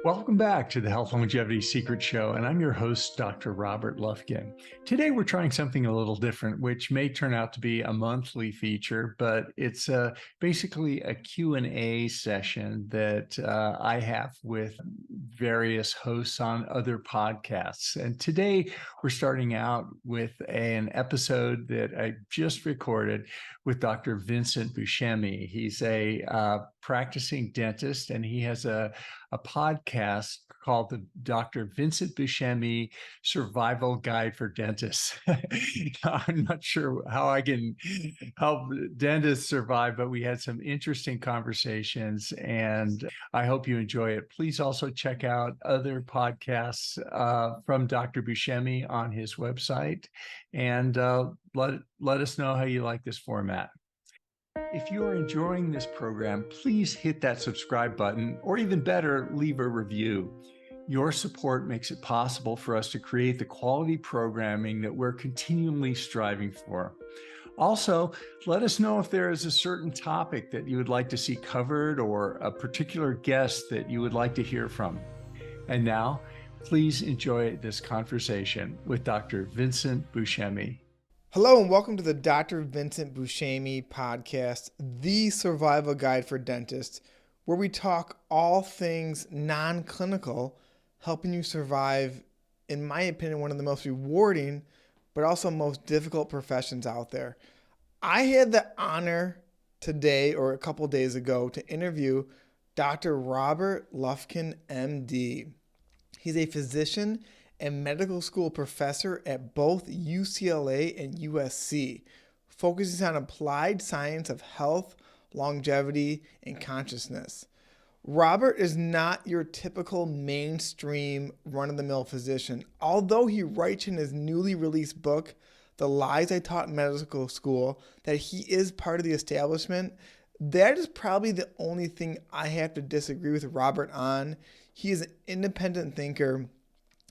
Welcome back to the Health Longevity Secret Show, and I'm your host, Dr. Robert Lufkin. Today, we're trying something a little different, which may turn out to be a monthly feature, but it's basically a Q&A session that I have with various hosts on other podcasts. And today, we're starting out with an episode that I just recorded with Dr. Vincent Buscemi. He's a practicing dentist, and he has a podcast called the Dr. Vincent Buscemi Survival Guide for Dentists. I'm not sure how I can help dentists survive, but we had some interesting conversations, and I hope you enjoy it. Please also check out other podcasts from Dr. Buscemi on his website, and let us know how you like this format. If you are enjoying this program, please hit that subscribe button, or even better, leave a review. Your support makes it possible for us to create the quality programming that we're continually striving for. Also, let us know if there is a certain topic that you would like to see covered or a particular guest that you would like to hear from. And now, please enjoy this conversation with Dr. Vincent Buscemi. Hello and welcome to the Dr. Vincent Buscemi podcast, the survival guide for dentists, where we talk all things non-clinical, helping you survive, in my opinion, one of the most rewarding, but also most difficult professions out there. I had the honor today, or a couple days ago, to interview Dr. Robert Lufkin, MD. He's a physician and medical school professor at both UCLA and USC, focuses on applied science of health, longevity, and consciousness. Robert is not your typical mainstream run-of-the-mill physician. Although he writes in his newly released book, The Lies I Taught in Medical School, that he is part of the establishment, that is probably the only thing I have to disagree with Robert on. He is an independent thinker.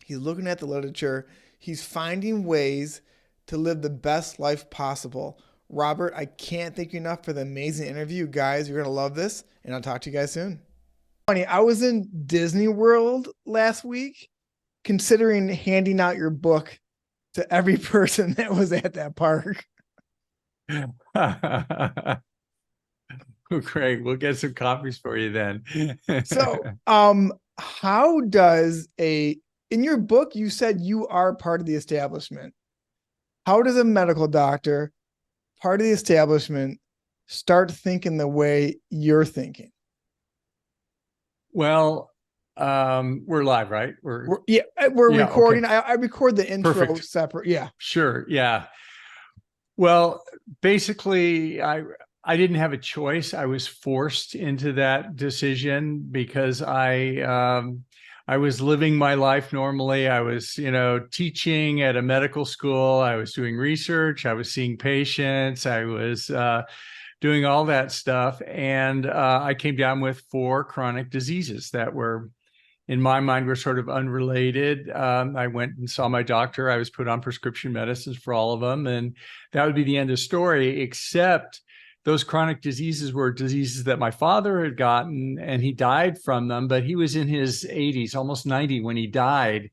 He's looking at the literature. He's finding ways to live the best life possible. Robert, I can't thank you enough for the amazing interview. Guys, you're going to love this, and I'll talk to you guys soon. Funny, I was in Disney World last week considering handing out your book to every person that was at that park. Great. We'll get some copies for you then. So, how does in your book, you said you are part of the establishment. How does a medical doctor, part of the establishment, start thinking the way you're thinking? Well, we're live, right? We're recording. Okay. I record the intro Perfect. separate. Yeah. Sure. Yeah. Well, basically, I didn't have a choice. I was forced into that decision because I was living my life normally. I was, teaching at a medical school. I was doing research. I was seeing patients. I was doing all that stuff. And I came down with 4 chronic diseases that were, in my mind, were sort of unrelated. I went and saw my doctor. I was put on prescription medicines for all of them. And that would be the end of the story, except those chronic diseases were diseases that my father had gotten, and he died from them, but he was in his 80s, almost 90 when he died.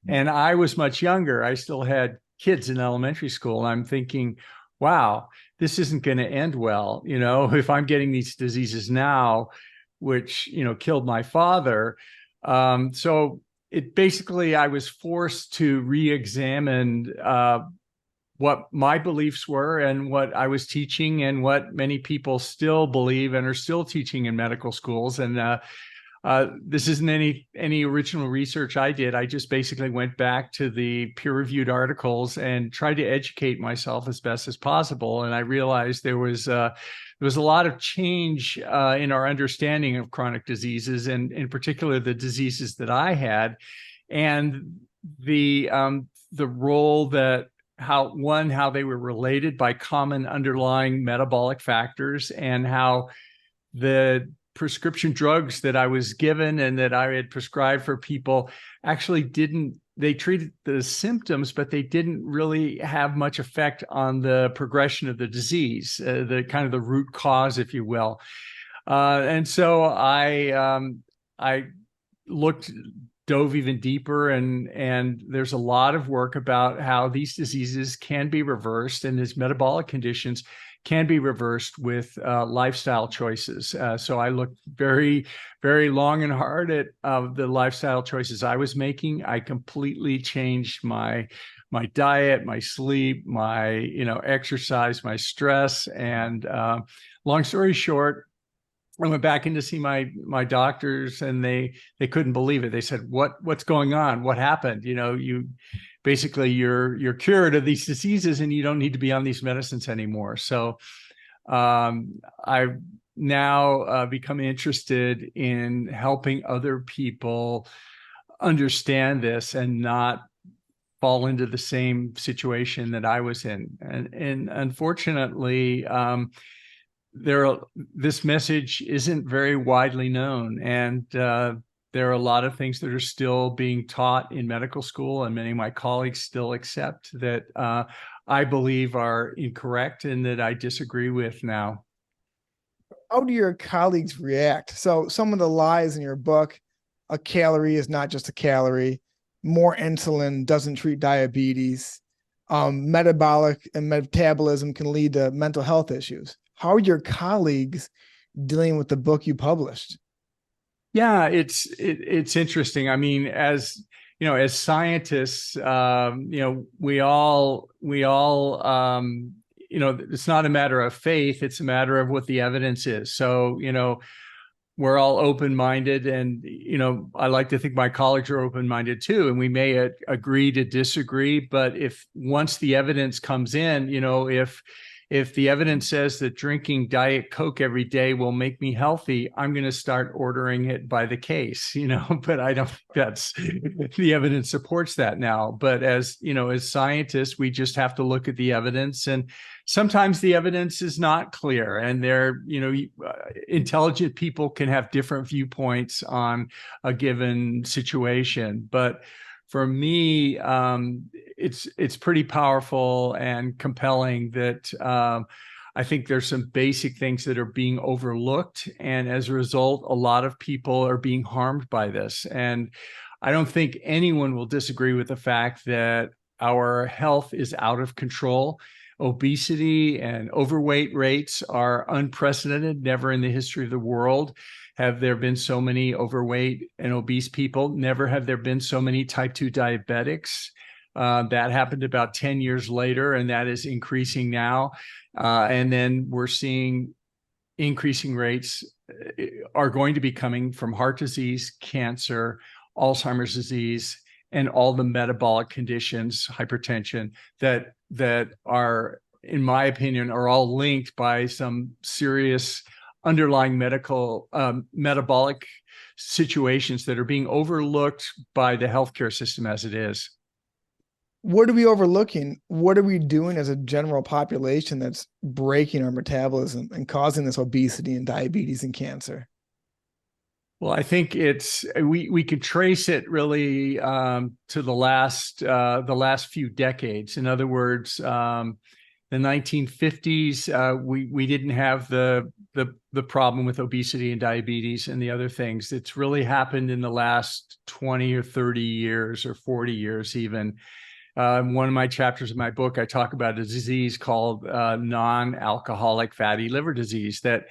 And I was much younger. I still had kids in elementary school. And I'm thinking, wow, this isn't going to end well. If I'm getting these diseases now, which, killed my father. So it basically, I was forced to re-examine what my beliefs were and what I was teaching and what many people still believe and are still teaching in medical schools. And this isn't any original research I did. I just basically went back to the peer-reviewed articles and tried to educate myself as best as possible. And I realized there was a lot of change in our understanding of chronic diseases, and in particular the diseases that I had, and the role that how they were related by common underlying metabolic factors, and how the prescription drugs that I was given and that I had prescribed for people actually they treated the symptoms, but they didn't really have much effect on the progression of the disease, the kind of the root cause, if you will. And so I looked dove even deeper, and there's a lot of work about how these diseases can be reversed, and these metabolic conditions can be reversed with lifestyle choices. So I looked very, very long and hard at the lifestyle choices I was making. I completely changed my diet, my sleep, my exercise, my stress, and long story short, I went back in to see my doctors, and they couldn't believe it. They said, "What's going on? What happened? You basically you're cured of these diseases, and you don't need to be on these medicines anymore." So I've now become interested in helping other people understand this and not fall into the same situation that I was in. And unfortunately, this message isn't very widely known, and there are a lot of things that are still being taught in medical school, and many of my colleagues still accept that I believe are incorrect and that I disagree with now. How do your colleagues react? So some of the lies in your book, a calorie is not just a calorie, more insulin doesn't treat diabetes, metabolic and metabolism can lead to mental health issues. How are your colleagues dealing with the book you published? Yeah, it's interesting. I mean, as scientists, we all it's not a matter of faith; it's a matter of what the evidence is. So, we're all open-minded, and I like to think my colleagues are open-minded too, and we may agree to disagree, but if once the evidence comes in, if the evidence says that drinking Diet Coke every day will make me healthy, I'm going to start ordering it by the case, but I don't think that's the evidence supports that now. But as scientists, we just have to look at the evidence, and sometimes the evidence is not clear, and intelligent people can have different viewpoints on a given situation. But for me, it's pretty powerful and compelling that I think there's some basic things that are being overlooked, and as a result, a lot of people are being harmed by this. And I don't think anyone will disagree with the fact that our health is out of control. Obesity and overweight rates are unprecedented. Never in the history of the world have there been so many overweight and obese people. Never have there been so many type 2 diabetics. That happened about 10 years later, and that is increasing now. And then we're seeing increasing rates are going to be coming from heart disease, cancer, Alzheimer's disease, and all the metabolic conditions, hypertension, that are, in my opinion, are all linked by some serious underlying metabolic situations that are being overlooked by the healthcare system as it is. What are we overlooking? What are we doing as a general population that's breaking our metabolism and causing this obesity and diabetes and cancer? Well, I think we could trace it really to the last few decades. In other words, the 1950s, we didn't have the problem with obesity and diabetes and the other things. It's really happened in the last 20 or 30 years or 40 years even. One of my chapters of my book, I talk about a disease called non-alcoholic fatty liver disease that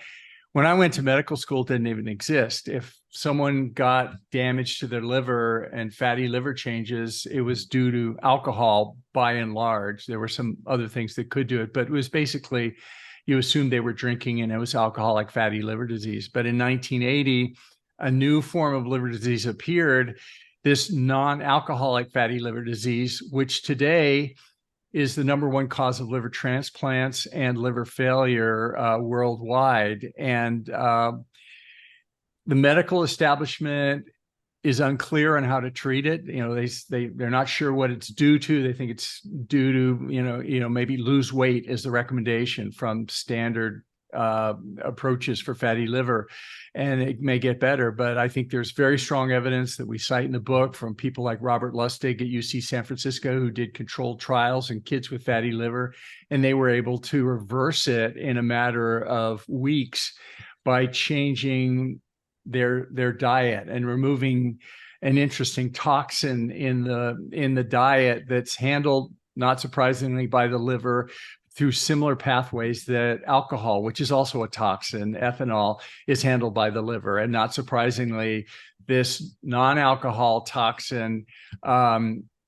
when I went to medical school didn't even exist. If someone got damage to their liver and fatty liver changes, it was due to alcohol by and large. There were some other things that could do it, but it was basically you assumed they were drinking and it was alcoholic fatty liver disease. But in 1980, a new form of liver disease appeared, this non-alcoholic fatty liver disease, which today is the number one cause of liver transplants and liver failure worldwide. And the medical establishment is unclear on how to treat it. They're not sure what it's due to. They think it's due to maybe lose weight is the recommendation from standard approaches for fatty liver, and it may get better. But I think there's very strong evidence that we cite in the book from people like Robert Lustig at UC San Francisco, who did controlled trials in kids with fatty liver, and they were able to reverse it in a matter of weeks by changing their diet and removing an interesting toxin in the diet that's handled, not surprisingly, by the liver through similar pathways that alcohol, which is also a toxin, ethanol, is handled by the liver. And not surprisingly, this non-alcohol toxin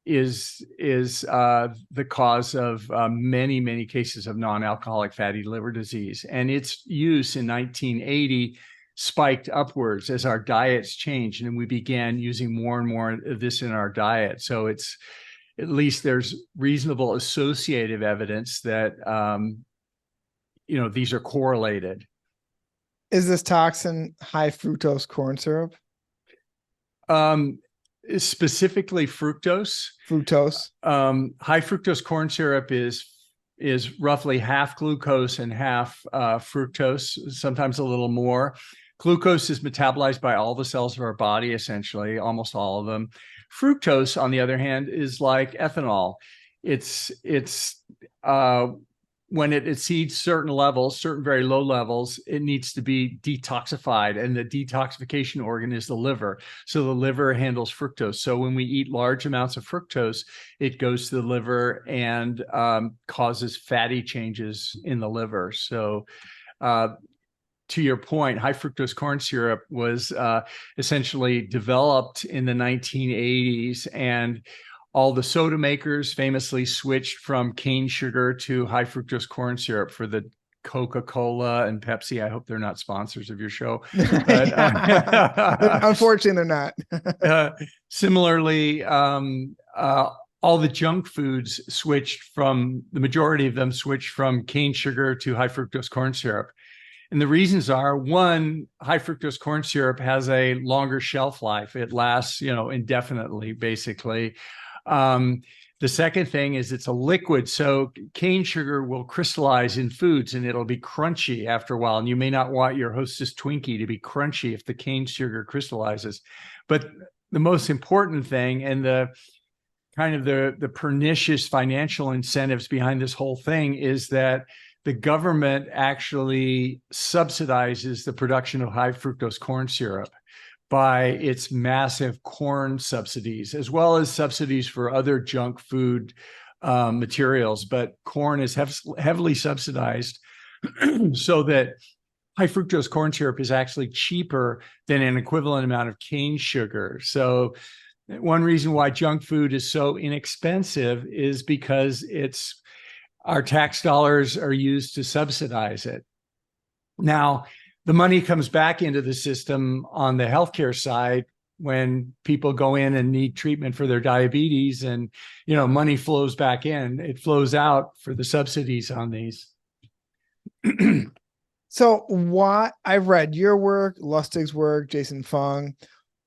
is the cause of many cases of non-alcoholic fatty liver disease. And its use in 1980 spiked upwards as our diets changed, and we began using more and more of this in our diet. So it's, at least there's reasonable associative evidence that these are correlated. Is this toxin high fructose corn syrup? Specifically fructose. High fructose corn syrup is roughly half glucose and half fructose, sometimes a little more. Glucose is metabolized by all the cells of our body, essentially, almost all of them. Fructose, on the other hand, is like ethanol. It's when it exceeds certain levels, certain very low levels, it needs to be detoxified, and the detoxification organ is the liver. So the liver handles fructose. So when we eat large amounts of fructose, it goes to the liver and causes fatty changes in the liver. So to your point, high fructose corn syrup was essentially developed in the 1980s, and all the soda makers famously switched from cane sugar to high fructose corn syrup for the Coca-Cola and Pepsi. I hope they're not sponsors of your show. But, unfortunately, they're not. Similarly, all the junk foods the majority of them switched from cane sugar to high fructose corn syrup. And the reasons are, one, high fructose corn syrup has a longer shelf life. It lasts, indefinitely, basically. The second thing is it's a liquid. So cane sugar will crystallize in foods and it'll be crunchy after a while. And you may not want your Hostess Twinkie to be crunchy if the cane sugar crystallizes. But the most important thing, and the pernicious financial incentives behind this whole thing, is that the government actually subsidizes the production of high fructose corn syrup by its massive corn subsidies, as well as subsidies for other junk food materials. But corn is heavily subsidized so that high fructose corn syrup is actually cheaper than an equivalent amount of cane sugar. So one reason why junk food is so inexpensive is because our tax dollars are used to subsidize it. Now, the money comes back into the system on the healthcare side when people go in and need treatment for their diabetes, and money flows back in. It flows out for the subsidies on these. So why, I've read your work, Lustig's work, Jason Fung.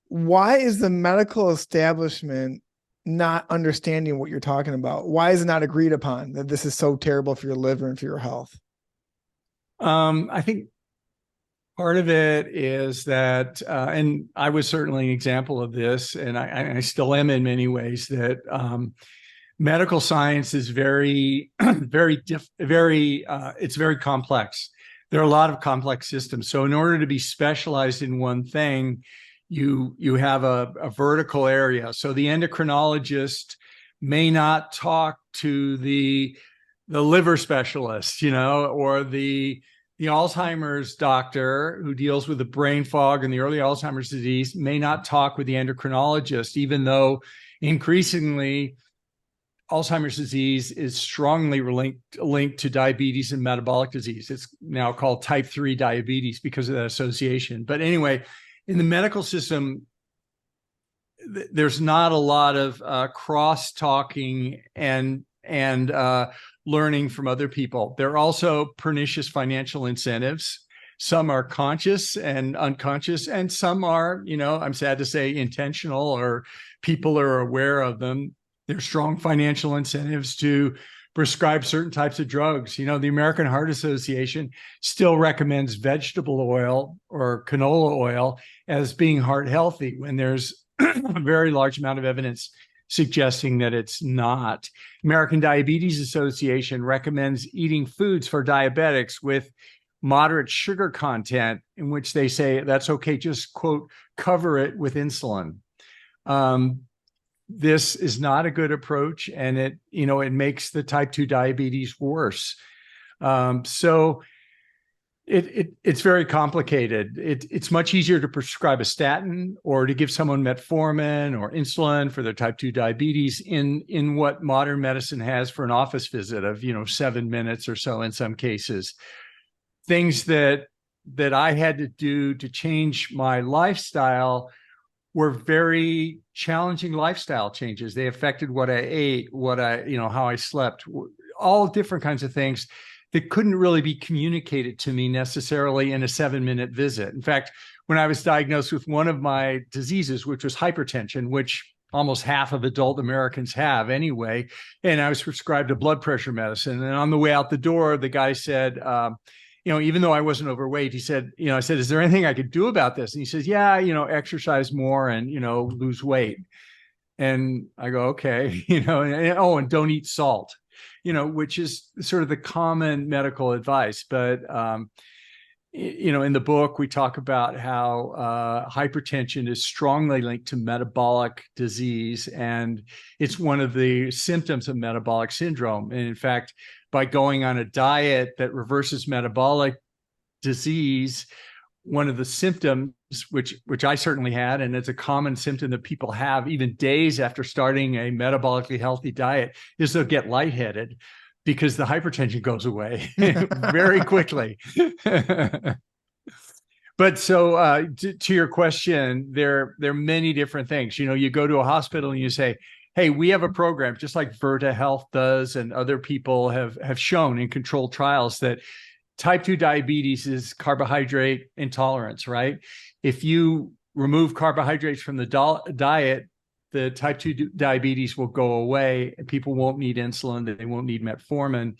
Why is the medical establishment not understanding what you're talking about? Why is it not agreed upon that this is so terrible for your liver and for your health? I think part of it is that, and I was certainly an example of this, and I still am in many ways, that medical science is it's very complex. There are a lot of complex systems. So in order to be specialized in one thing, you have a vertical area. So the endocrinologist may not talk to the liver specialist, or the Alzheimer's doctor who deals with the brain fog and the early Alzheimer's disease may not talk with the endocrinologist, even though increasingly Alzheimer's disease is strongly linked to diabetes and metabolic disease. It's now called type 3 diabetes because of that association. But anyway, in the medical system, there's not a lot of cross-talking and learning from other people. There are also pernicious financial incentives. Some are conscious and unconscious, and some are, I'm sad to say, intentional, or people are aware of them. There's strong financial incentives to prescribe certain types of drugs. The American Heart Association still recommends vegetable oil or canola oil as being heart healthy, when there's a very large amount of evidence suggesting that it's not. American Diabetes Association recommends eating foods for diabetics with moderate sugar content, in which they say that's okay, just quote, cover it with insulin. This is not a good approach, and it makes the type 2 diabetes worse. So it's very complicated. It's much easier to prescribe a statin or to give someone metformin or insulin for their type 2 diabetes in what modern medicine has for an office visit of 7 minutes or so in some cases. Things that I had to do to change my lifestyle were very challenging lifestyle changes. They affected what I ate, how I slept, all different kinds of things that couldn't really be communicated to me necessarily in a 7-minute visit. In fact, when I was diagnosed with one of my diseases, which was hypertension, which almost half of adult Americans have anyway, and I was prescribed a blood pressure medicine. And on the way out the door, the guy said, even though I wasn't overweight, he said, I said, is there anything I could do about this? And he says, yeah, exercise more and, lose weight. And I go, okay, and don't eat salt, which is sort of the common medical advice. But, in the book, we talk about how hypertension is strongly linked to metabolic disease, and it's one of the symptoms of metabolic syndrome. And in fact, by going on a diet that reverses metabolic disease, one of the symptoms, which I certainly had, and it's a common symptom that people have even days after starting a metabolically healthy diet, is they'll get lightheaded because the hypertension goes away very quickly. But so to your question, there are many different things. You go to a hospital and you say, hey, we have a program, just like Virta Health does, and other people have shown in controlled trials that type 2 diabetes is carbohydrate intolerance, right? If you remove carbohydrates from the diet, the type 2 diabetes will go away, and people won't need insulin, they won't need metformin,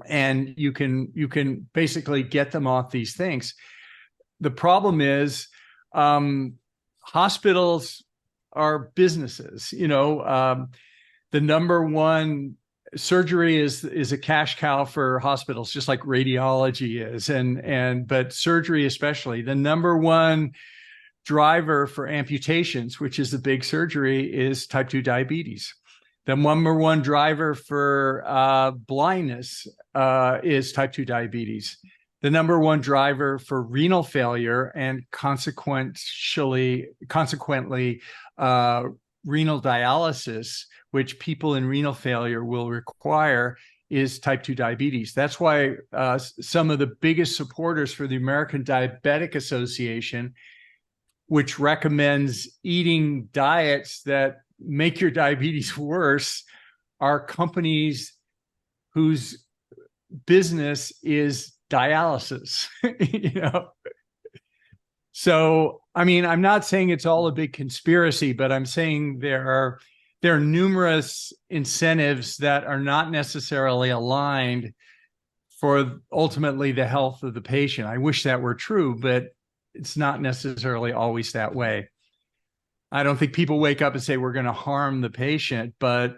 and you can basically get them off these things. The problem is hospitals are businesses. The number one surgery is a cash cow for hospitals, just like radiology is, but surgery especially. The number one driver for amputations, which is the big surgery, is type 2 diabetes. The number one driver for blindness is type 2 diabetes. The number one driver for renal failure and consequently renal dialysis, which people in renal failure will require, is type 2 diabetes. That's why some of the biggest supporters for the American Diabetic Association, which recommends eating diets that make your diabetes worse, are companies whose business is dialysis. So, I'm not saying it's all a big conspiracy, but I'm saying there are numerous incentives that are not necessarily aligned for ultimately the health of the patient. I wish that were true, but it's not necessarily always that way. I don't think people wake up and say we're going to harm the patient, but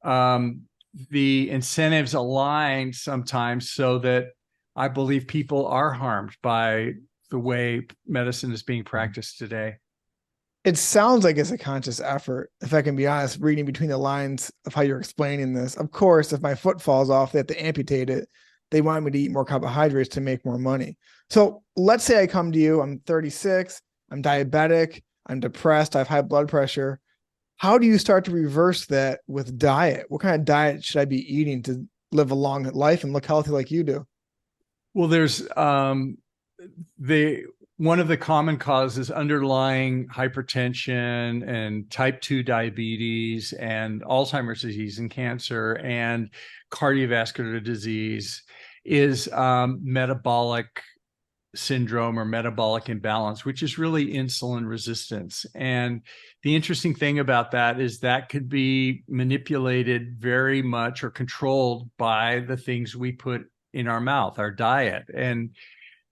the incentives align sometimes so that I believe people are harmed by the way medicine is being practiced today. It sounds like it's a conscious effort, if I can be honest, reading between the lines of how you're explaining this. Of course, if my foot falls off, they have to amputate it. They want me to eat more carbohydrates to make more money. So let's say I come to you, I'm 36, I'm diabetic, I'm depressed, I have high blood pressure. How do you start to reverse that with diet? What kind of diet should I be eating to live a long life and look healthy like you do? Well, there's one of the common causes underlying hypertension and type 2 diabetes and Alzheimer's disease and cancer and cardiovascular disease is metabolic syndrome or metabolic imbalance, which is really insulin resistance. And the interesting thing about that is that could be manipulated very much or controlled by the things we put in our mouth, our diet. And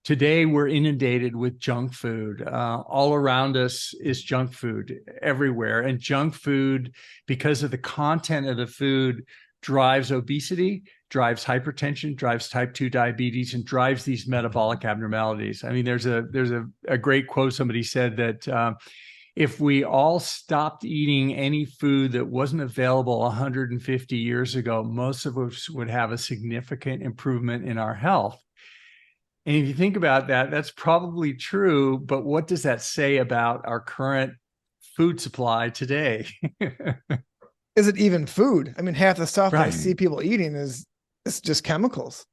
today we're inundated with junk food. All around us is junk food everywhere. And junk food, because of the content of the food, drives obesity, drives hypertension, drives type 2 diabetes, and drives these metabolic abnormalities. I mean, there's a great quote. Somebody said that if we all stopped eating any food that wasn't available 150 years ago, most of us would have a significant improvement in our health. And if you think about that, that's probably true. But what does that say about our current food supply today? Is it even food? I mean, half the stuff I Right. see people eating is it's just chemicals.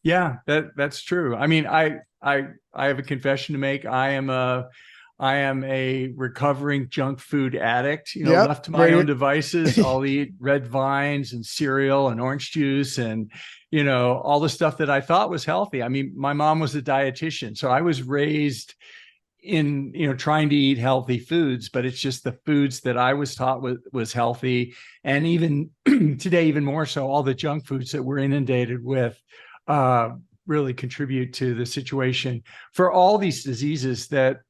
Yeah, that's true. I mean, I have a confession to make. I am a recovering junk food addict. You know, Yep. left to my own devices, I'll eat red vines and cereal and orange juice and, you know, all the stuff that I thought was healthy. I mean, my mom was a dietitian, so I was raised in, you know, trying to eat healthy foods, but it's just the foods that I was taught was healthy. And even today, even more so, all the junk foods that we're inundated with really contribute to the situation for all these diseases that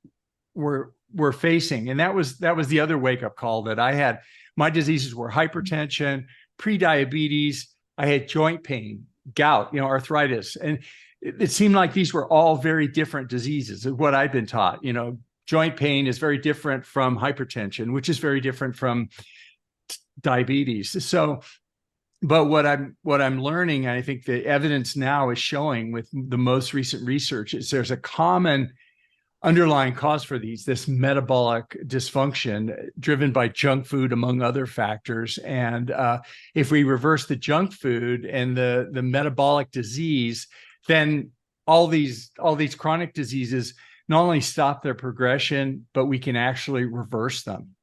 we're facing. And that was the other wake-up call that I had. My diseases were hypertension, pre-diabetes, I had joint pain, gout, you know, arthritis. And it seemed like these were all very different diseases of what I'd been taught. You know, joint pain is very different from hypertension, which is very different from diabetes. So, but what I'm learning, and I think the evidence now is showing with the most recent research, is there's a common underlying cause for this metabolic dysfunction driven by junk food, among other factors. And if we reverse the junk food and the metabolic disease, then all these chronic diseases not only stop their progression, but we can actually reverse them.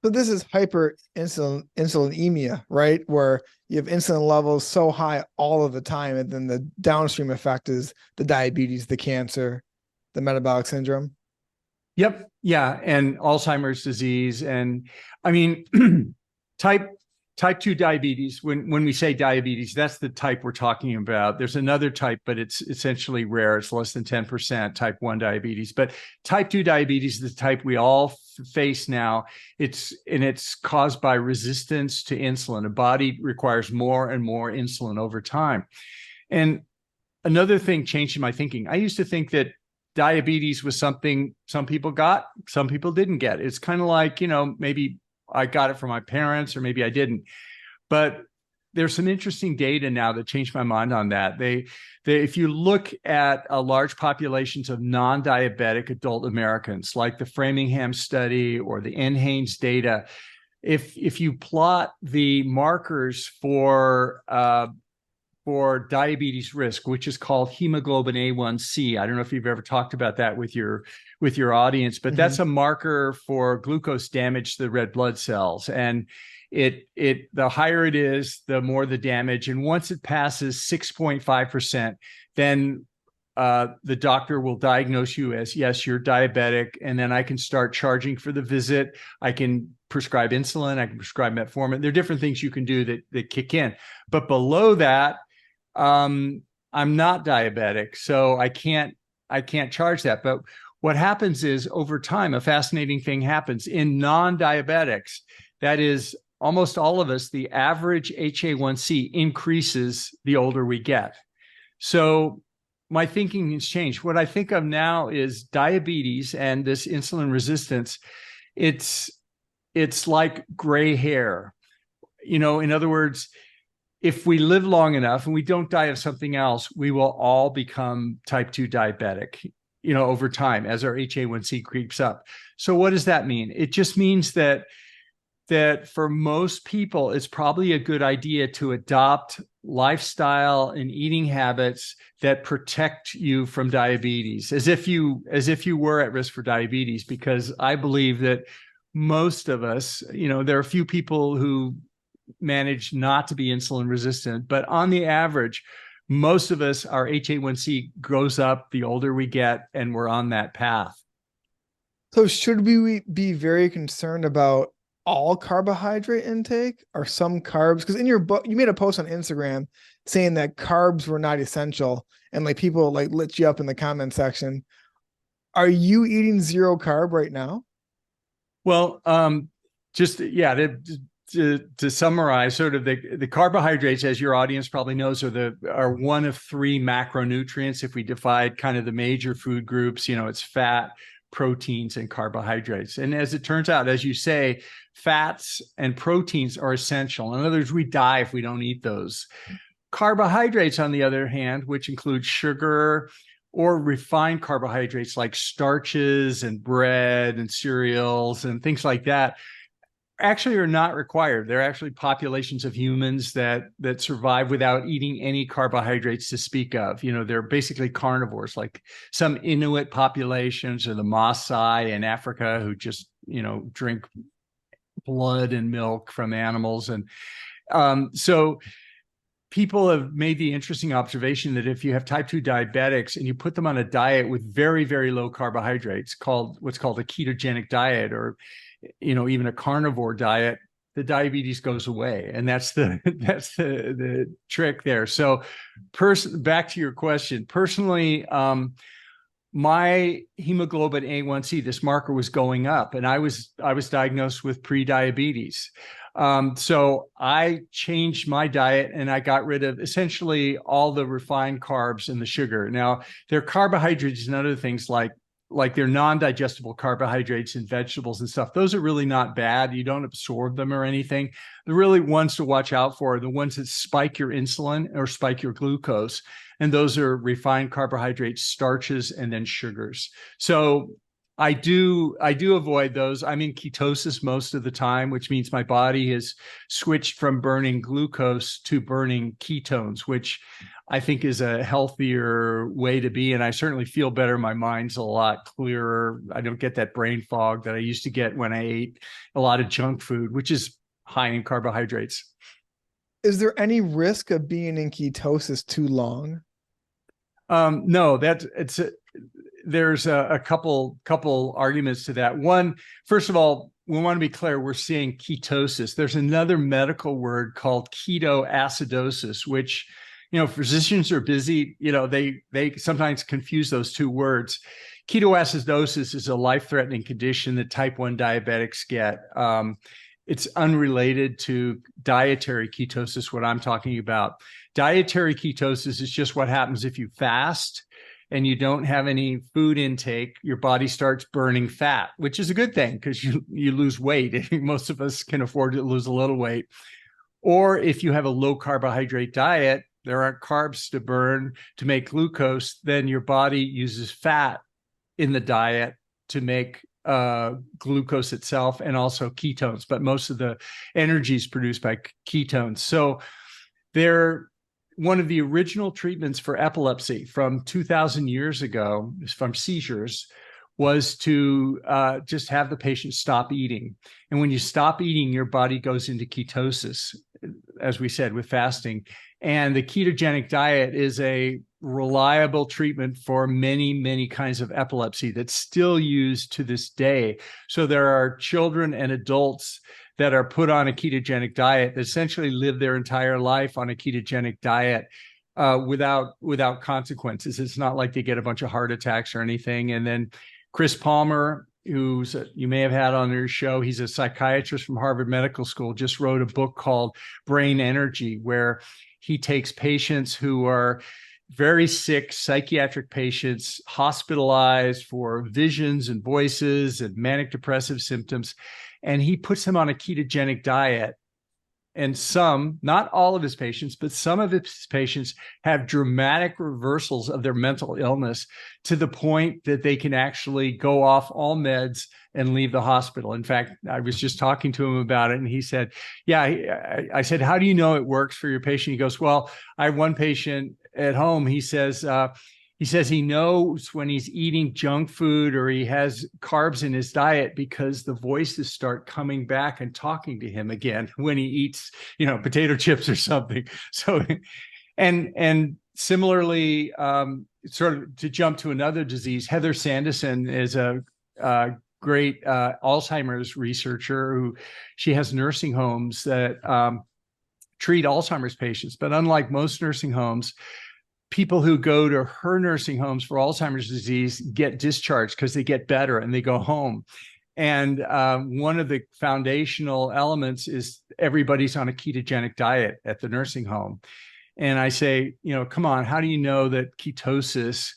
So this is insulinemia, right? Where you have insulin levels so high all of the time, and then the downstream effect is the diabetes, the cancer, the metabolic syndrome. Yep. Yeah. And Alzheimer's disease. And I mean, type 2 diabetes, when we say diabetes, that's the type we're talking about. There's another type, but it's essentially rare. It's less than 10%, type 1 diabetes. But type 2 diabetes is the type we all face now. It's caused by resistance to insulin. The body requires more and more insulin over time. And another thing changed in my thinking. I used to think that diabetes was something some people got, some people didn't get. It's kind of like, you know, maybe I got it from my parents or maybe I didn't. But there's some interesting data now that changed my mind on that. If you look at large populations of non-diabetic adult Americans, like the Framingham study or the NHANES data, if you plot the markers for diabetes risk, which is called hemoglobin A1C. I don't know if you've ever talked about that with your audience, but that's a marker for glucose damage to the red blood cells. And the higher it is, the more the damage. And once it passes 6.5%, then the doctor will diagnose you as, yes, you're diabetic. And then I can start charging for the visit. I can prescribe insulin. I can prescribe metformin. There are different things you can do that kick in. But below that, I'm not diabetic, so I can't charge that. But what happens is over time, a fascinating thing happens in non-diabetics. That is, almost all of us, the average HA1C increases the older we get. So my thinking has changed. What I think of now is diabetes and this insulin resistance. It's like gray hair. You know, in other words, if we live long enough and we don't die of something else, we will all become type 2 diabetic, you know, over time as our HA1C creeps up. So what does that mean? It just means that for most people, it's probably a good idea to adopt lifestyle and eating habits that protect you from diabetes, as if you were at risk for diabetes, because I believe that most of us, you know, there are a few people who manage not to be insulin resistant, but on the average, most of us, our HA1C goes up the older we get, and we're on that path. So should we be very concerned about all carbohydrate intake or some carbs? Because in your book, you made a post on Instagram saying that carbs were not essential, and like people like lit you up in the comment section. Are you eating zero carb right now? Well, to summarize, sort of the carbohydrates, as your audience probably knows, are one of three macronutrients. If we divide kind of the major food groups, it's fat, proteins, and carbohydrates. And as it turns out, as you say, fats and proteins are essential. In other words, we die if we don't eat those. Carbohydrates, on the other hand, which include sugar or refined carbohydrates like starches and bread and cereals and things like that, actually are not required. They're actually populations of humans that survive without eating any carbohydrates to speak of. They're basically carnivores, like some Inuit populations or the Maasai in Africa who just, drink blood and milk from animals. And so people have made the interesting observation that if you have type 2 diabetics and you put them on a diet with very, very low carbohydrates, what's called a ketogenic diet, or even a carnivore diet, the diabetes goes away. And that's the trick there. So back to your question, personally, my hemoglobin A1C, this marker, was going up, and I was diagnosed with pre-diabetes. So I changed my diet and I got rid of essentially all the refined carbs and the sugar. Now, there are carbohydrates and other things like they're non-digestible carbohydrates in vegetables and stuff. Those are really not bad. You don't absorb them or anything. The really ones to watch out for are the ones that spike your insulin or spike your glucose. And those are refined carbohydrates, starches, and then sugars. So I do avoid those. I'm in ketosis most of the time, which means my body has switched from burning glucose to burning ketones, which I think is a healthier way to be. And I certainly feel better. My mind's a lot clearer. I don't get that brain fog that I used to get when I ate a lot of junk food, which is high in carbohydrates. Is there any risk of being in ketosis too long? No, there's a couple arguments to that. One, first of all, we want to be clear, we're saying ketosis. There's another medical word called ketoacidosis, which, physicians are busy, they sometimes confuse those two words. Ketoacidosis is a life-threatening condition that type 1 diabetics get. It's unrelated to dietary ketosis, what I'm talking about. Dietary ketosis is just what happens if you fast and you don't have any food intake. Your body starts burning fat, which is a good thing because you lose weight. Most of us can afford to lose a little weight. Or if you have a low carbohydrate diet, there aren't carbs to burn to make glucose, then your body uses fat in the diet to make glucose itself and also ketones, but most of the energy is produced by ketones. So they're one of the original treatments for epilepsy from 2,000 years ago, from seizures, was to just have the patient stop eating. And when you stop eating, your body goes into ketosis, as we said, with fasting. And the ketogenic diet is a reliable treatment for many, many kinds of epilepsy that's still used to this day. So there are children and adults that are put on a ketogenic diet that essentially live their entire life on a ketogenic diet without consequences. It's not like they get a bunch of heart attacks or anything. And then Chris Palmer, you may have had on your show, he's a psychiatrist from Harvard Medical School, just wrote a book called Brain Energy, where he takes patients who are very sick, psychiatric patients, hospitalized for visions and voices and manic depressive symptoms, and he puts them on a ketogenic diet. And some, not all of his patients, but some of his patients have dramatic reversals of their mental illness to the point that they can actually go off all meds and leave the hospital. In fact, I was just talking to him about it, and he said, yeah, I said, how do you know it works for your patient? He goes, well, I have one patient at home. He says he knows when he's eating junk food or he has carbs in his diet because the voices start coming back and talking to him again when he eats, potato chips or something. So, and similarly, sort of to jump to another disease, Heather Sanderson is a great Alzheimer's researcher she has nursing homes that treat Alzheimer's patients. But unlike most nursing homes, people who go to her nursing homes for Alzheimer's disease get discharged because they get better and they go home. And one of the foundational elements is everybody's on a ketogenic diet at the nursing home. And I say, come on, how do you know that ketosis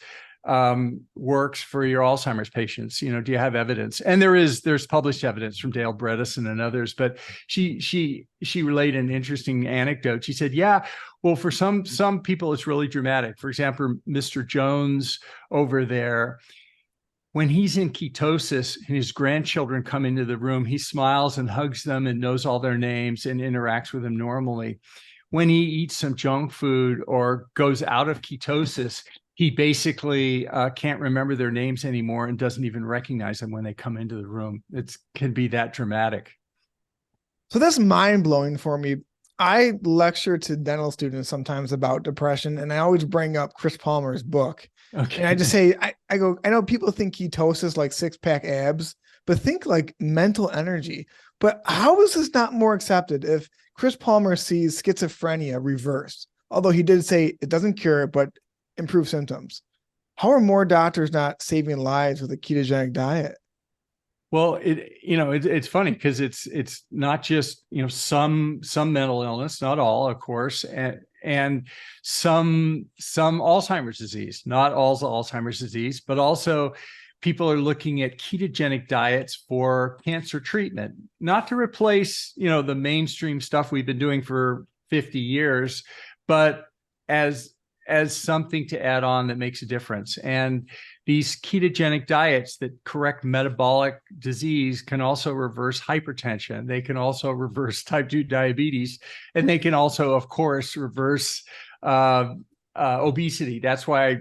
works for your Alzheimer's patients? Do you have evidence? And there's published evidence from Dale Bredesen and others, but she relayed an interesting anecdote. She said, yeah, well, for some people, it's really dramatic. For example, Mr. Jones over there, when he's in ketosis and his grandchildren come into the room, he smiles and hugs them and knows all their names and interacts with them normally. When he eats some junk food or goes out of ketosis, he basically can't remember their names anymore and doesn't even recognize them when they come into the room. It can be that dramatic. So that's mind-blowing for me. I lecture to dental students sometimes about depression, and I always bring up Chris Palmer's book. Okay. And I just say, I go, I know people think ketosis like six-pack abs, but think like mental energy. But how is this not more accepted if Chris Palmer sees schizophrenia reversed? Although he did say it doesn't cure it, but improve symptoms. How are more doctors not saving lives with a ketogenic diet? Well, it's funny because it's not just some mental illness, not all, of course, and some Alzheimer's disease, not all Alzheimer's disease, but also people are looking at ketogenic diets for cancer treatment, not to replace the mainstream stuff we've been doing for 50 years, but as something to add on that makes a difference. And these ketogenic diets that correct metabolic disease can also reverse hypertension. They can also reverse type 2 diabetes. And they can also, of course, reverse obesity. That's why,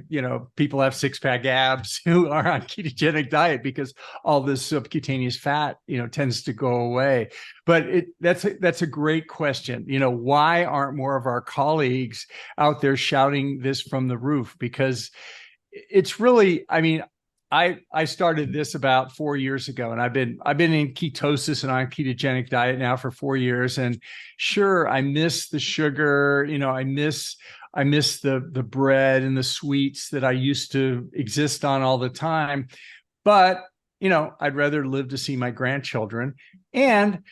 people have six-pack abs who are on ketogenic diet, because all this subcutaneous fat, tends to go away. But that's a great question. Why aren't more of our colleagues out there shouting this from the roof? Because it's really, I started this about 4 years ago, and I've been in ketosis and on a ketogenic diet now for 4 years. And sure, I miss the sugar, I miss the bread and the sweets that I used to exist on all the time. But, I'd rather live to see my grandchildren. And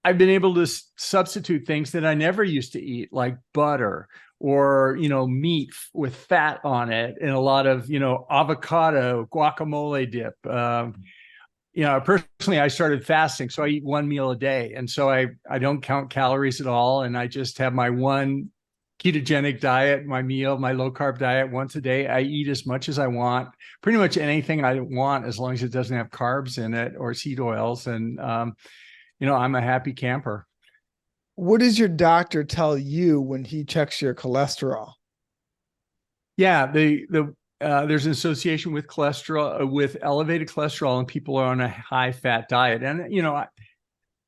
I've been able to substitute things that I never used to eat, like butter or, meat with fat on it, and a lot of, avocado, guacamole dip. Personally, I started fasting, so I eat one meal a day. And so I don't count calories at all. And I just have my one ketogenic diet, my meal, my low carb diet once a day. I eat as much as I want, pretty much anything I want, as long as it doesn't have carbs in it or seed oils. And, I'm a happy camper. What does your doctor tell you when he checks your cholesterol? Yeah, there's an association with cholesterol, with elevated cholesterol, and people are on a high fat diet. And,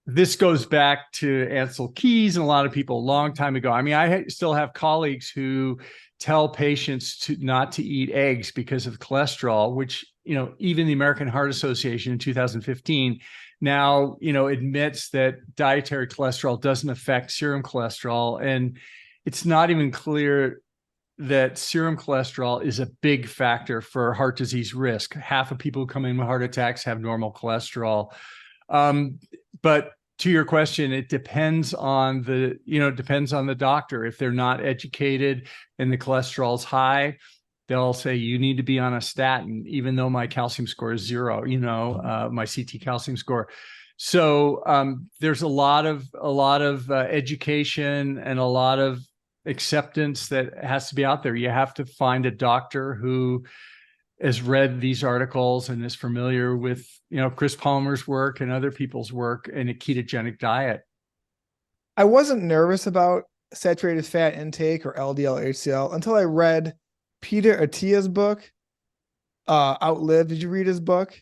this goes back to Ansel Keys and a lot of people a long time ago. I still have colleagues who tell patients not to eat eggs because of cholesterol, which, even the American Heart Association in 2015 now, admits that dietary cholesterol doesn't affect serum cholesterol. And it's not even clear that serum cholesterol is a big factor for heart disease risk. Half of people who come in with heart attacks have normal cholesterol. But to your question, it depends on the doctor. If they're not educated and the cholesterol's high, they'll say you need to be on a statin, even though my calcium score is 0, my CT calcium score. So there's a lot of education and a lot of acceptance that has to be out there. You have to find a doctor who has read these articles and is familiar with, Chris Palmer's work and other people's work in a ketogenic diet. I wasn't nervous about saturated fat intake or LDL, HDL until I read Peter Attia's book, Outlive. Did you read his book?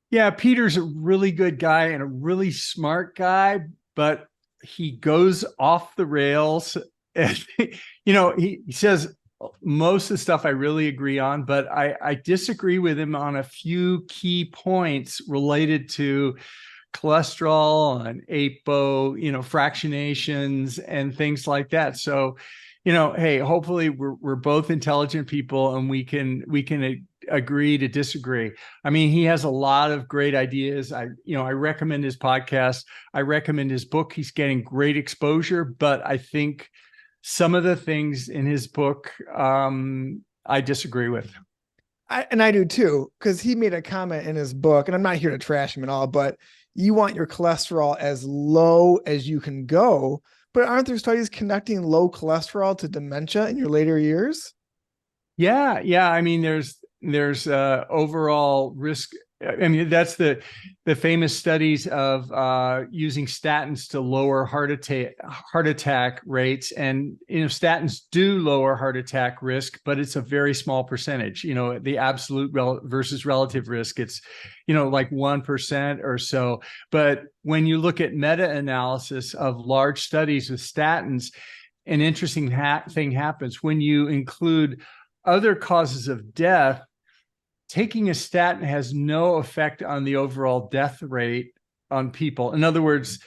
Yeah, Peter's a really good guy and a really smart guy, but he goes off the rails. And, he says most of the stuff I really agree on, but I disagree with him on a few key points related to cholesterol and APO, fractionations and things like that. So, hey, hopefully we're both intelligent people, and we can agree to disagree. I mean, he has a lot of great ideas. I recommend his podcast. I recommend his book. He's getting great exposure, but I think some of the things in his book, I disagree with. I do too, because he made a comment in his book, and I'm not here to trash him at all, but you want your cholesterol as low as you can go. But aren't there studies connecting low cholesterol to dementia in your later years? Yeah. I mean, there's overall risk. I mean, that's the famous studies of using statins to lower heart attack rates, and statins do lower heart attack risk, but it's a very small percentage. The absolute versus relative risk, it's like 1% or so. But when you look at meta-analysis of large studies with statins, an interesting thing happens when you include other causes of death. Taking a statin has no effect on the overall death rate on people. In other words,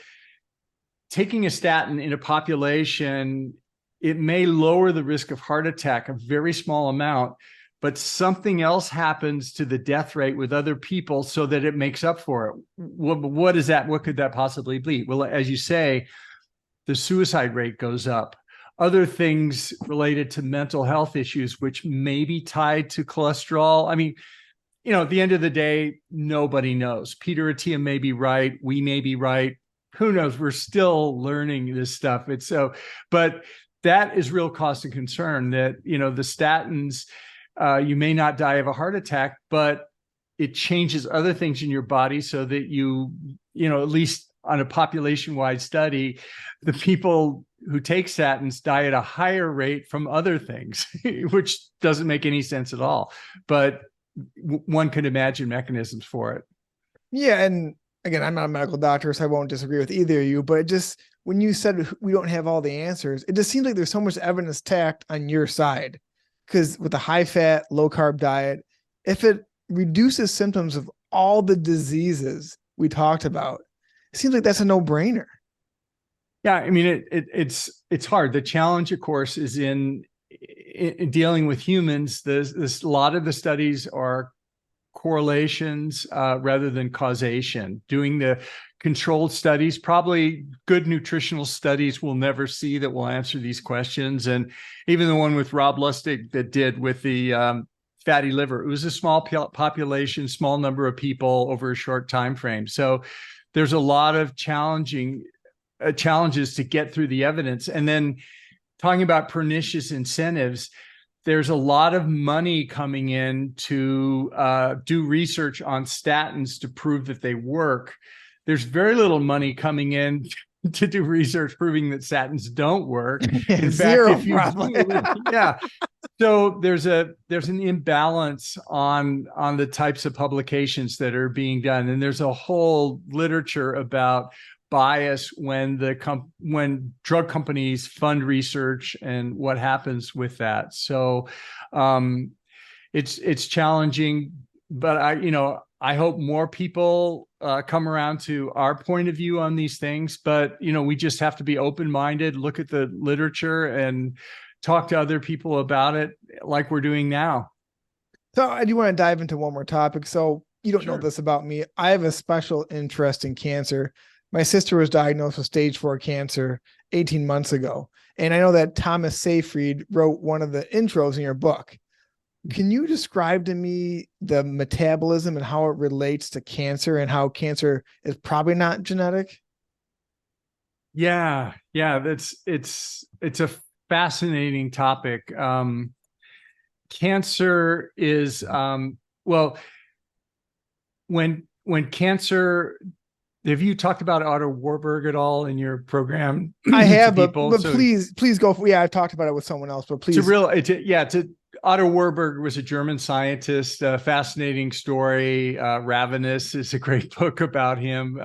taking a statin in a population, it may lower the risk of heart attack a very small amount, but something else happens to the death rate with other people so that it makes up for it. What is that? What could that possibly be? Well, as you say, the suicide rate goes up. Other things related to mental health issues, which may be tied to cholesterol. I mean, at the end of the day, nobody knows. Peter Attia may be right. We may be right. Who knows? We're still learning this stuff. But that is real cause of concern that, the statins, you may not die of a heart attack, but it changes other things in your body so that at least on a population-wide study, the people who take statins die at a higher rate from other things, which doesn't make any sense at all. But one could imagine mechanisms for it. Yeah. And again, I'm not a medical doctor, so I won't disagree with either of you, but it just, when you said we don't have all the answers, it just seems like there's so much evidence stacked on your side. Because with a high fat, low carb diet, if it reduces symptoms of all the diseases we talked about, it seems like that's a no-brainer. Yeah, I mean, it's hard. The challenge, of course, is in dealing with humans. A lot of the studies are correlations rather than causation. Doing the controlled studies, probably good nutritional studies we'll never see that will answer these questions. And even the one with Rob Lustig that did with the fatty liver, it was a small population, small number of people over a short time frame. So there's a lot of challenges to get through the evidence. And then talking about pernicious incentives, there's a lot of money coming in to do research on statins to prove that they work. There's very little money coming in to do research proving that statins don't work. In Zero, fact, yeah. So there's an imbalance on the types of publications that are being done, and there's a whole literature about bias when drug companies fund research and what happens with that. So it's challenging, but I hope more people come around to our point of view on these things. But we just have to be open-minded, look at the literature, and talk to other people about it, like we're doing now. So I do want to dive into one more topic. So you don't know Sure. this about me. I have a special interest in cancer. My sister was diagnosed with stage 4 cancer 18 months ago. And I know that Thomas Seyfried wrote one of the intros in your book. Can you describe to me the metabolism and how it relates to cancer and how cancer is probably not genetic? Yeah. It's a fascinating topic. Cancer is, when cancer, have you talked about Otto Warburg at all in your program? I have, but please go. I've talked about it with someone else, but please. Otto Warburg was a German scientist, fascinating story. Ravenous is a great book about him.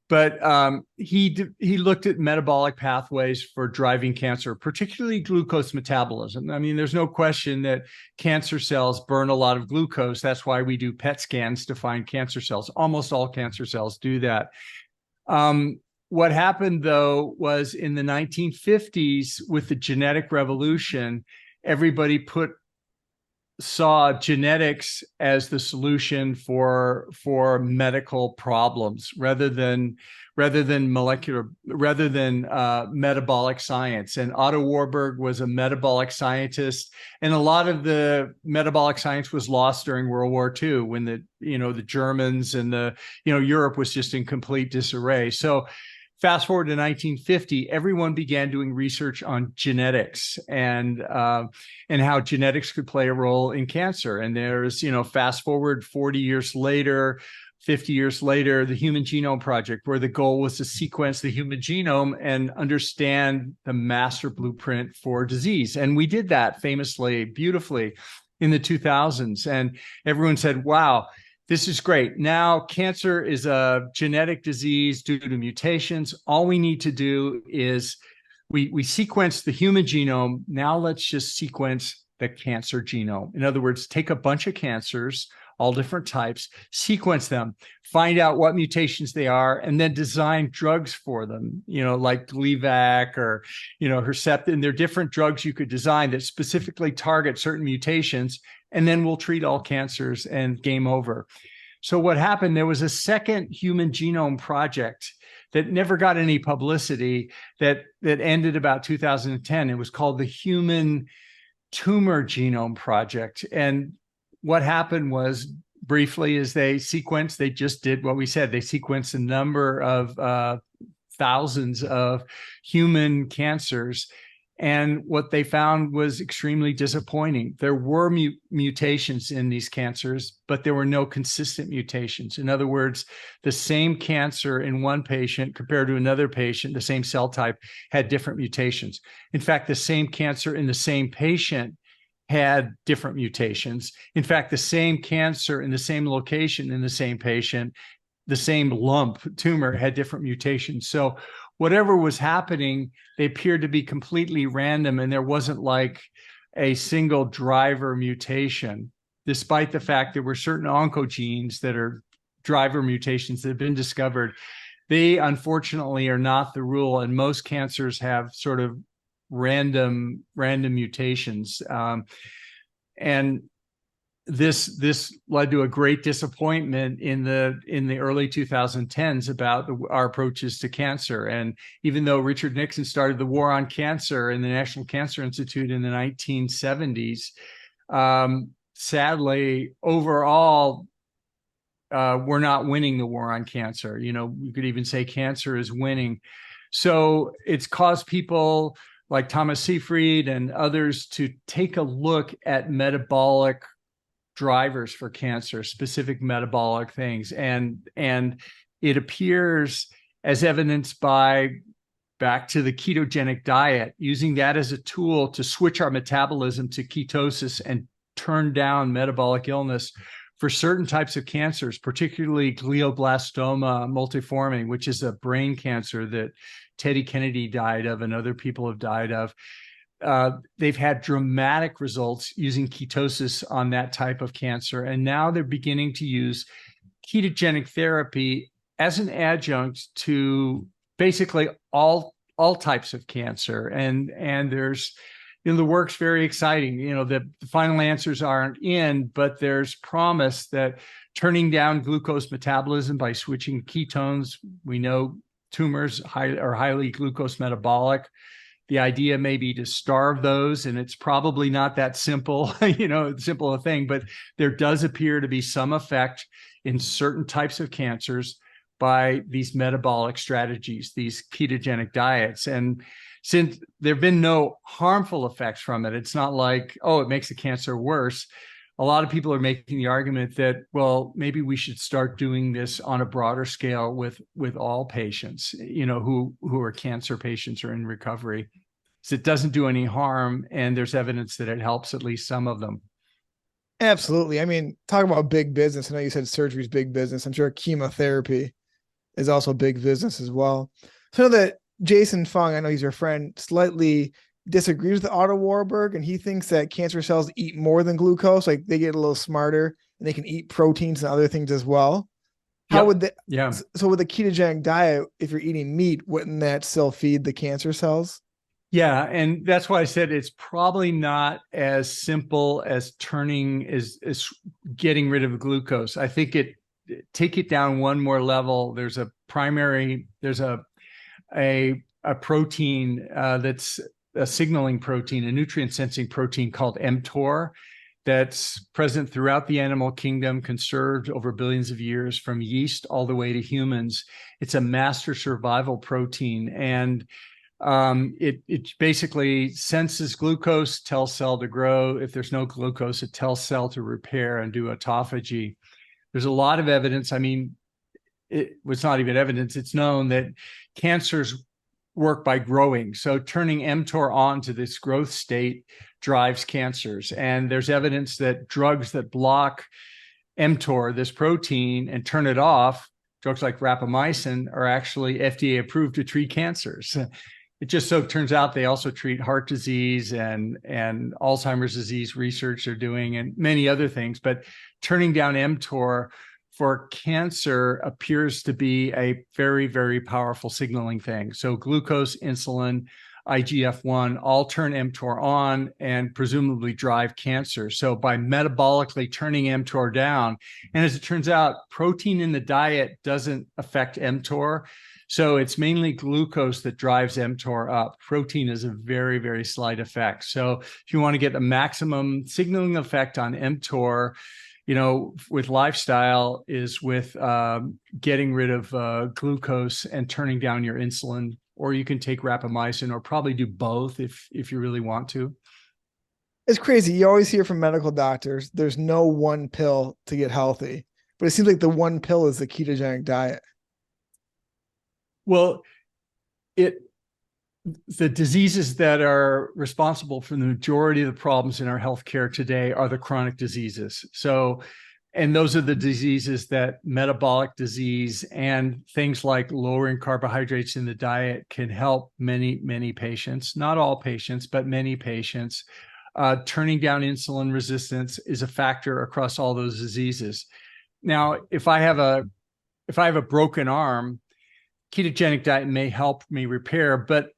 But he looked at metabolic pathways for driving cancer, particularly glucose metabolism. I mean, there's no question that cancer cells burn a lot of glucose. That's why we do PET scans to find cancer cells. Almost all cancer cells do that. What happened, though, was in the 1950s with the genetic revolution, everybody put saw genetics as the solution for medical problems rather than metabolic science. And Otto Warburg was a metabolic scientist, and a lot of the metabolic science was lost during World War II when the Germans and Europe was just in complete disarray. So fast forward to 1950, everyone began doing research on genetics and how genetics could play a role in cancer. And there's, fast forward 40 years later, 50 years later, the Human Genome Project, where the goal was to sequence the human genome and understand the master blueprint for disease. And we did that famously, beautifully in the 2000s. And everyone said, wow, this is great. Now, cancer is a genetic disease due to mutations. All we need to do is we sequence the human genome. Now let's just sequence the cancer genome. In other words, take a bunch of cancers, all different types, sequence them, find out what mutations they are, and then design drugs for them, like Gleevec or, Herceptin. There are different drugs you could design that specifically target certain mutations, and then we'll treat all cancers and game over. So what happened, there was a second human genome project that never got any publicity that ended about 2010. It was called the Human Tumor Genome Project. And what happened was, briefly, is they just did what we said. They sequenced a number of thousands of human cancers. And what they found was extremely disappointing. There were mutations in these cancers, but there were no consistent mutations. In other words, the same cancer in one patient compared to another patient, the same cell type, had different mutations. In fact, the same cancer in the same patient had different mutations. In fact, the same cancer in the same location in the same patient, the same lump tumor, had different mutations. So whatever was happening, they appeared to be completely random, and there wasn't like a single driver mutation, despite the fact there were certain oncogenes that are driver mutations that have been discovered. They unfortunately are not the rule, and most cancers have sort of random mutations, and this led to a great disappointment in the early 2010s about our approaches to cancer. And even though Richard Nixon started the war on cancer in the National Cancer Institute in the 1970s, sadly, overall, we're not winning the war on cancer. We could even say cancer is winning. So it's caused people like Thomas Seyfried and others to take a look at metabolic drivers for cancer, specific metabolic things. And it appears, as evidenced by back to the ketogenic diet, using that as a tool to switch our metabolism to ketosis and turn down metabolic illness for certain types of cancers, particularly glioblastoma multiforme, which is a brain cancer that Teddy Kennedy died of and other people have died of. They've had dramatic results using ketosis on that type of cancer. And now they're beginning to use ketogenic therapy as an adjunct to basically all types of cancer. And there's, the work's very exciting. The final answers aren't in, but there's promise that turning down glucose metabolism by switching ketones, we know tumors are highly glucose metabolic. The idea may be to starve those, and it's probably not that simple, simple a thing, but there does appear to be some effect in certain types of cancers by these metabolic strategies, these ketogenic diets. And since there have been no harmful effects from it, it's not like, oh, it makes the cancer worse. A lot of people are making the argument that, well, maybe we should start doing this on a broader scale with all patients, who are cancer patients or in recovery. So it doesn't do any harm, and there's evidence that it helps at least some of them. Absolutely. I mean, talk about big business. I know you said surgery is big business. I'm sure chemotherapy is also big business as well. So I know that Jason Fung, I know he's your friend, slightly disagrees with Otto Warburg, and he thinks that cancer cells eat more than glucose. Like they get a little smarter and they can eat proteins and other things as well. How would that? Yeah. So with a ketogenic diet, if you're eating meat, wouldn't that still feed the cancer cells? Yeah, and that's why I said it's probably not as simple as as getting rid of glucose. I think take it down one more level. There's a protein that's a signaling protein, a nutrient sensing protein called mTOR that's present throughout the animal kingdom, conserved over billions of years from yeast all the way to humans. It's a master survival protein, and it basically senses glucose, tells cell to grow. If there's no glucose, it tells cell to repair and do autophagy. There's a lot of evidence. I mean, it was not even evidence. It's known that cancers work by growing. So turning mTOR on to this growth state drives cancers. And there's evidence that drugs that block mTOR, this protein, and turn it off, drugs like rapamycin, are actually FDA approved to treat cancers. It just so turns out they also treat heart disease and Alzheimer's disease research they're doing and many other things. But turning down mTOR for cancer appears to be a very, very powerful signaling thing. So glucose, insulin, IGF-1 all turn mTOR on and presumably drive cancer. So by metabolically turning mTOR down, and as it turns out, protein in the diet doesn't affect mTOR. So it's mainly glucose that drives mTOR up. Protein is a very, very slight effect. So if you want to get a maximum signaling effect on mTOR, with lifestyle is with getting rid of glucose and turning down your insulin, or you can take rapamycin, or probably do both if you really want to. It's crazy. You always hear from medical doctors, there's no one pill to get healthy, but it seems like the one pill is the ketogenic diet. Well, the diseases that are responsible for the majority of the problems in our healthcare today are the chronic diseases. So, and those are the diseases that metabolic disease and things like lowering carbohydrates in the diet can help many, many patients, not all patients, but many patients. Turning down insulin resistance is a factor across all those diseases. Now, if I have a broken arm, ketogenic diet may help me repair, but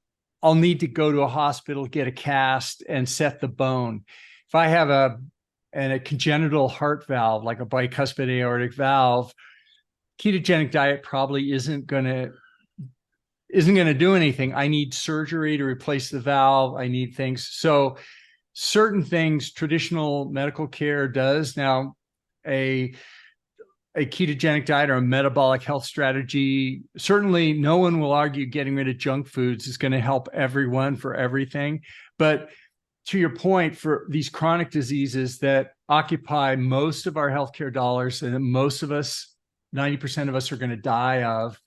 I'll need to go to a hospital, get a cast, and set the bone. If I have a congenital heart valve, like a bicuspid aortic valve, ketogenic diet probably isn't going to do anything. I need surgery to replace the valve. I need things. So certain things traditional medical care does. Now, a ketogenic diet or a metabolic health strategy, certainly no one will argue getting rid of junk foods is going to help everyone for everything. But to your point, for these chronic diseases that occupy most of our healthcare dollars and most of us, 90% of us are going to die of,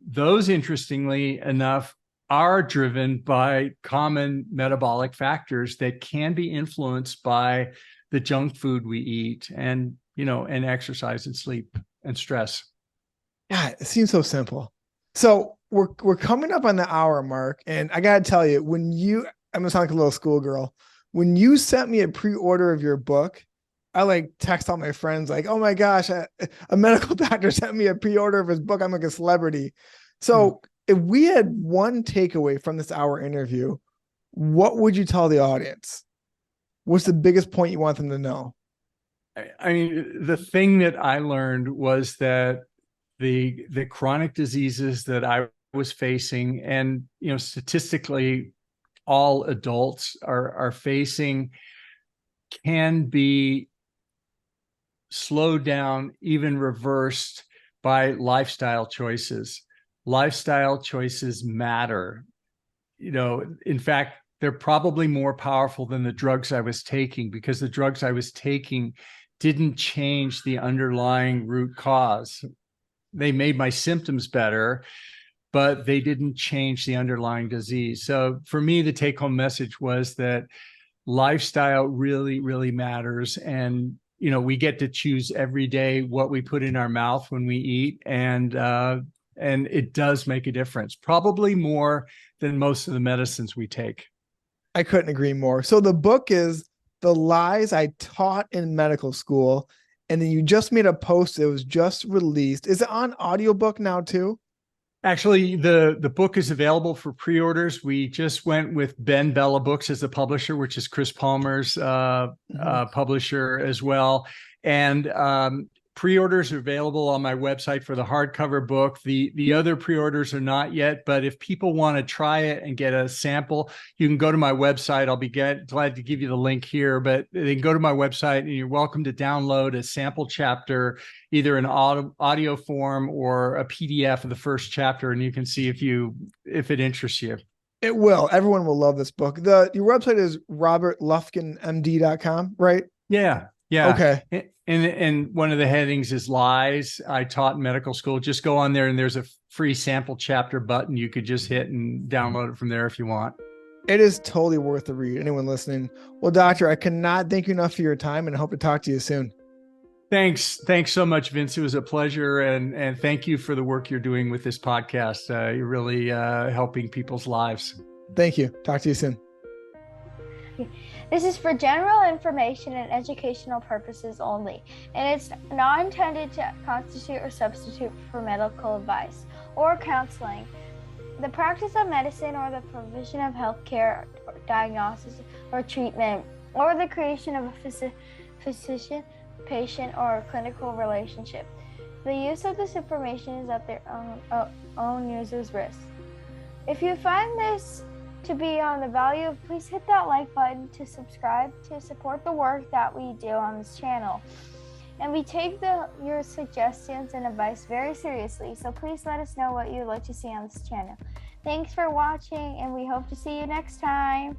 those, interestingly enough, are driven by common metabolic factors that can be influenced by the junk food we eat and exercise and sleep and stress. Yeah, it seems so simple. So we're coming up on the hour mark, and I gotta tell you, I'm gonna sound like a little schoolgirl. When you sent me a pre-order of your book, I like text all my friends like, "Oh my gosh, a medical doctor sent me a pre-order of his book. I'm like a celebrity." So if we had one takeaway from this hour interview, what would you tell the audience? What's the biggest point you want them to know? I mean, the thing that I learned was that the chronic diseases that I was facing, and statistically, all adults are facing, can be slowed down, even reversed by lifestyle choices. Lifestyle choices matter. In fact, they're probably more powerful than the drugs I was taking, because the drugs I was taking didn't change the underlying root cause. They made my symptoms better, but they didn't change the underlying disease. So for me, the take-home message was that lifestyle really, really matters. And, we get to choose every day what we put in our mouth when we eat. And it does make a difference, probably more than most of the medicines we take. I couldn't agree more. So the book is The Lies I Taught in Medical School. And then you just made a post. It was just released. Is it on audiobook now too? Actually, the book is available for pre-orders. We just went with Ben Bella Books as the publisher, which is Chris Palmer's publisher as well. And pre-orders are available on my website for the hardcover book. The other pre-orders are not yet, but if people want to try it and get a sample, you can go to my website. I'll be glad to give you the link here, but they can go to my website and you're welcome to download a sample chapter, either in audio form or a PDF of the first chapter, and you can see if it interests you. It will. Everyone will love this book. Your website is robertlufkinmd.com, right? Yeah. Okay. And one of the headings is lies I taught in medical school. Just go on there and there's a free sample chapter button you could just hit and download it from there if you want. It is totally worth the read. Anyone listening? Well, doctor, I cannot thank you enough for your time and hope to talk to you soon. Thanks so much, Vince. It was a pleasure, and thank you for the work you're doing with this podcast. You're really helping people's lives. Thank you. Talk to you soon. This is for general information and educational purposes only, and it's not intended to constitute or substitute for medical advice or counseling. The practice of medicine or the provision of healthcare, or diagnosis or treatment, or the creation of a physician, patient, or clinical relationship. The use of this information is at their own user's risk. If you find this to be on the value, please hit that like button to subscribe to support the work that we do on this channel. And we take your suggestions and advice very seriously, so please let us know what you'd like to see on this channel. Thanks for watching, and we hope to see you next time.